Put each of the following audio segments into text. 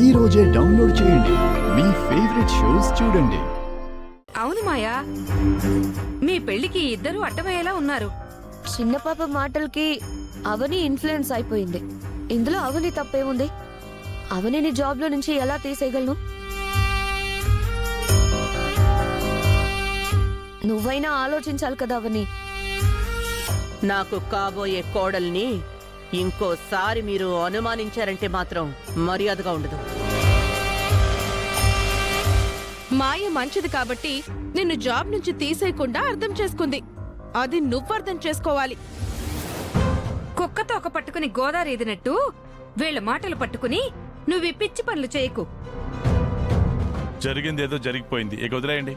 ఈ రోజే డౌన్లోడ్ చేయండి. మీ ఫేవరెట్ షోస్ చూడండి. అవును మాయా, మీ పెళ్లికి ఇద్దరు అడ్డమయ్యేలా ఉన్నారు. చిన్న పాప మాటలకి అవని ఇన్ఫ్లుయెన్స్ అయిపోయింది. ఇందులో అవని తప్పేముంది? అవనిని జాబ్ లో నుంచి ఎలా తీసేయగలను? నువ్వైనా ఆలోచించాలి కదా అవని. నాకు కాబోయే కోడల్ని ఇంకోసారి మీరు అనుమానించారంటే మాత్రం మర్యాదగా ఉండదు. మాయ మంచిది కాబట్టి నిన్ను జాబ్ నుంచి తీసేయకుండా అర్థం చేసుకుంది. అది నువ్వు అర్థం చేసుకోవాలి. కుక్కతో ఒక పట్టుకుని గోదావరి ఎదినట్టు వీళ్ళ మాటలు పట్టుకుని నువ్వు ఈ పిచ్చి పనులు చేయకు. జరిగిందేదో జరిగిపోయింది, ఇక వదిలేయండి.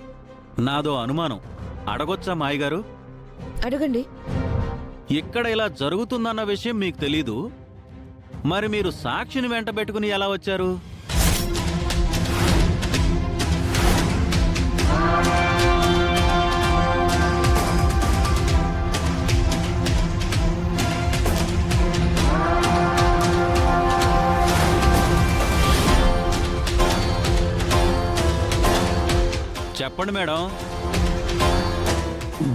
నాదో అనుమానం, అడగొచ్చా మాయగారు? అడగండి. ఇక్కడ ఇలా జరుగుతుందన్న విషయం మీకు తెలీదు, మరి మీరు సాక్షిని వెంట పెట్టుకుని ఎలా వచ్చారు? చెప్పండి మేడం.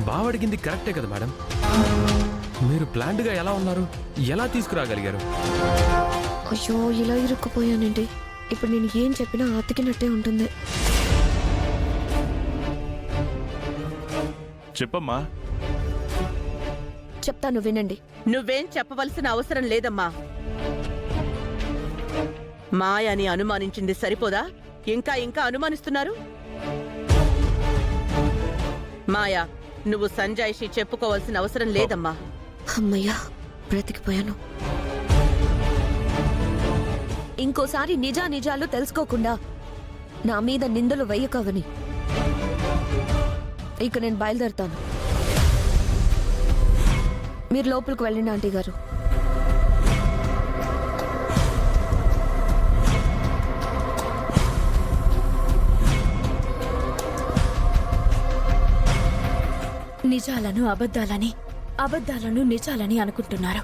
బావడిగింది కరెక్టే కదా మేడం. మీరు ప్లాన్డ్గా ఎలా ఉన్నారు, ఎలా తీసుకురాగలిగారు? అయ్యో, ఇలా ఇరుక్కుపోయానండి. ఇప్పుడు నేను ఏం చెప్పినా అతికినట్టే ఉంటుంది. చెప్పమ్మా. చెప్తాను, వినండి. నువ్వేం చెప్పవలసిన అవసరం లేదమ్మా. మాయని అనుమానించింది సరిపోదా? ఇంకా ఇంకా అనుమానిస్తున్నారు. మాయా, నువ్వు సంజాయిషి చెప్పుకోవాల్సిన అవసరం లేదమ్మా. అమ్మయ్యా, బ్రతికిపోయాను. ఇంకోసారి నిజాలు తెలుసుకోకుండా నా మీద నిందలు వెయ్యకవని. ఇక నేను బయలుదేరుతాను. మీరు లోపలికి వెళ్ళండి ఆంటీ గారు. నిజాలను అబద్ధాలని, అబద్ధాలను నిజాలని అనుకుంటున్నారు.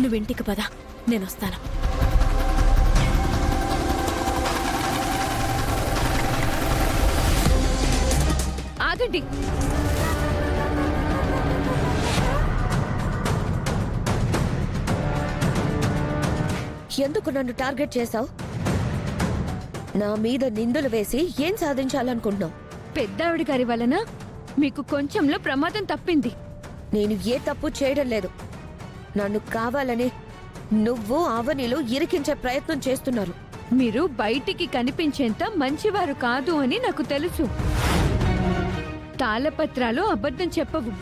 నువ్వింటికి పద, నేనొస్తాను. ఆగండి. ఎందుకు నన్ను టార్గెట్ చేశావు? నా మీద నిందలు వేసి ఏం సాధించాలనుకుంటున్నావు? పెద్దావిడ గారి వలన మీకు కొంచెంలో ప్రమాదం తప్పింది. నేను ఏ తప్పు చేయడం లేదు. నన్ను కావాలని నువ్వు అవనిలో ఇరికించే ప్రయత్నం చేస్తున్నారు. మీరు బయటికి కనిపించేంత మంచివారు కాదు అని నాకు తెలుసు. తాళపత్రాలు అబద్ధం చెప్పవు.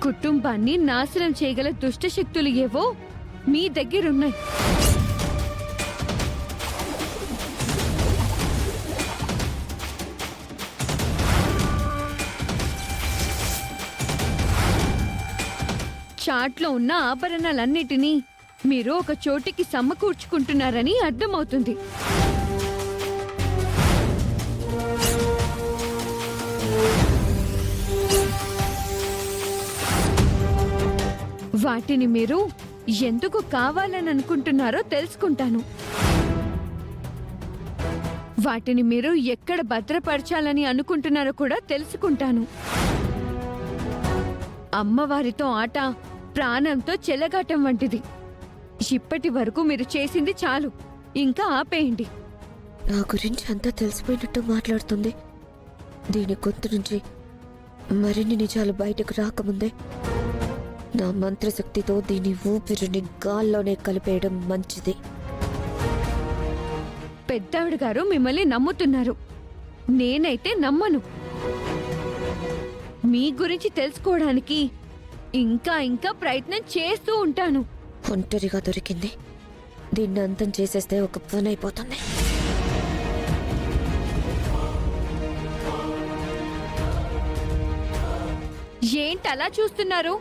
కుటుంబాన్ని నాశనం చేయగల దుష్టశక్తులు ఏవో మీ దగ్గరున్నాయి. చాట్లో ఉన్న ఆభరణాలన్నిటినీ మీరు ఒక చోటికి సమకూర్చుకుంటున్నారని అర్థమవుతుంది. వాటిని మీరు ఎందుకు కావాలని అనుకుంటున్నారో తెలుసుకుంటాను. వాటిని మీరు ఎక్కడ భద్రపరచాలని అనుకుంటున్నారో కూడా తెలుసుకుంటాను. అమ్మవారితో ఆట ప్రాణంతో చెలగాటం వంటిది. ఇప్పటి వరకు మీరు చేసింది చాలు, ఇంకా ఆపేయండి. నా గురించి అంతా తెలిసిపోయినట్టు మాట్లాడుతుంది. దీని గొంతు నుంచి మరిన్ని నిజాలు బయటకు రాకముందే నా మంత్రశక్తితో దీని ఊపిరిని గాల్లోనే కలిపేయడం మంచిది. పెద్దావిడ గారు మిమ్మల్ని నమ్ముతున్నారు, నేనైతే నమ్మను. మీ గురించి తెలుసుకోవడానికి ఇంకా ఇంకా ప్రయత్నం చేస్తూ ఉంటాను. ఒంటరిగా దొరికింది. దీన్ని అంతం చేసేస్తే ఒక పని అయిపోతుంది. ఏంటలా చూస్తున్నారు?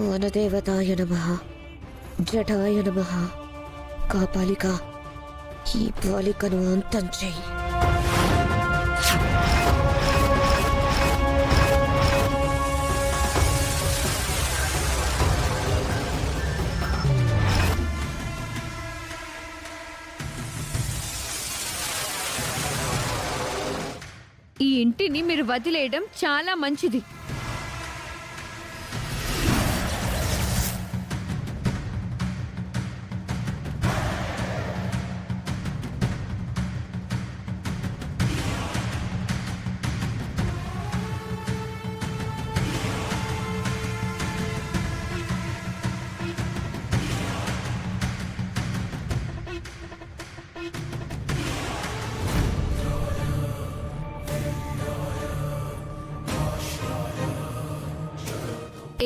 వనదేవతాయ నమః, జటాయ నమః, కాపాలిక ఈ బాలికను అంతం చెయ్యి. ఈ ఇంటిని మీరు వదిలేయడం చాలా మంచిది.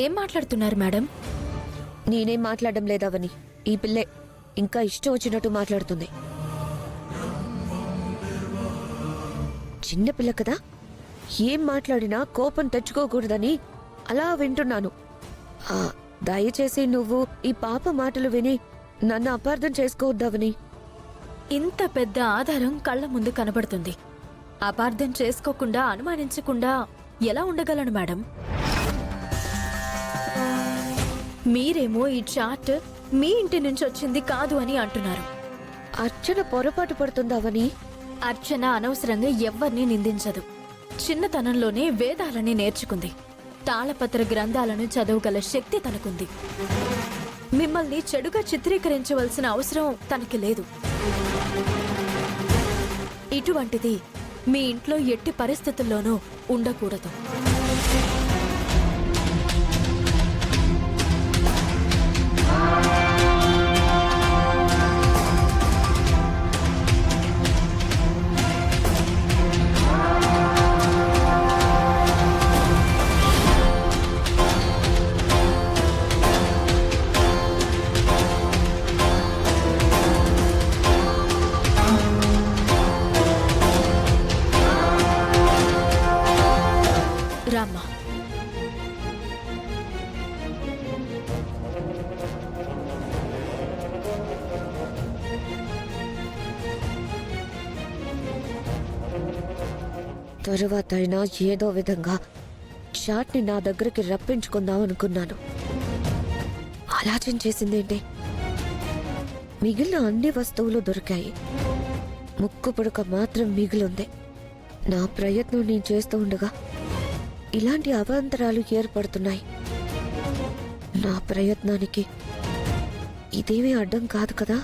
ఏం మాట్లాడుతున్నారు మేడం? నేనేం మాట్లాడడం లేదవని, ఈ పిల్లే ఇంకా ఇష్టం వచ్చినట్టు మాట్లాడుతుంది. చిన్నపిల్ల కదా, ఏం మాట్లాడినా కోపం తెచ్చుకోకూడదని అలా వింటున్నాను. దయచేసి నువ్వు ఈ పాప మాటలు విని నన్ను అపార్థం చేసుకోవద్దవని. ఇంత పెద్ద ఆధారం కళ్ళ ముందు కనబడుతుంది. అపార్థం చేసుకోకుండా అనుమానించకుండా ఎలా ఉండగలను మేడం? మీరేమో ఈ చార్ట్ మీ ఇంటి నుంచి వచ్చింది కాదు అని అంటున్నారు. అర్చన పొరపాటు పడుతుందవని. అర్చన అనవసరంగా ఎవ్వరినీ నిందించదు. చిన్నతనంలోనే వేదాలని నేర్చుకుంది. తాళపత్ర గ్రంథాలను చదవగల శక్తి తనకుంది. మిమ్మల్ని చెడుగా చిత్రీకరించవలసిన అవసరం తనకి లేదు. ఇటువంటిది మీ ఇంట్లో ఎట్టి పరిస్థితుల్లోనూ ఉండకూడదు. రామ్మా. తరువాత అయినా ఏదో విధంగా చాట్ని నా దగ్గరికి రప్పించుకుందాం అనుకున్నాను. ఆలోచన చేసిందేంటి, మిగిలిన అన్ని వస్తువులు దొరికాయి, ముక్కు పుడక మాత్రం మిగిలింది. నా ప్రయత్నం నేను చేస్తూ ఉండగా ఇలాంటి అవాంతరాలు ఏర్పడుతున్నాయి. నా ప్రయత్నానికి ఇదేమీ అడ్డం కాదు కదా.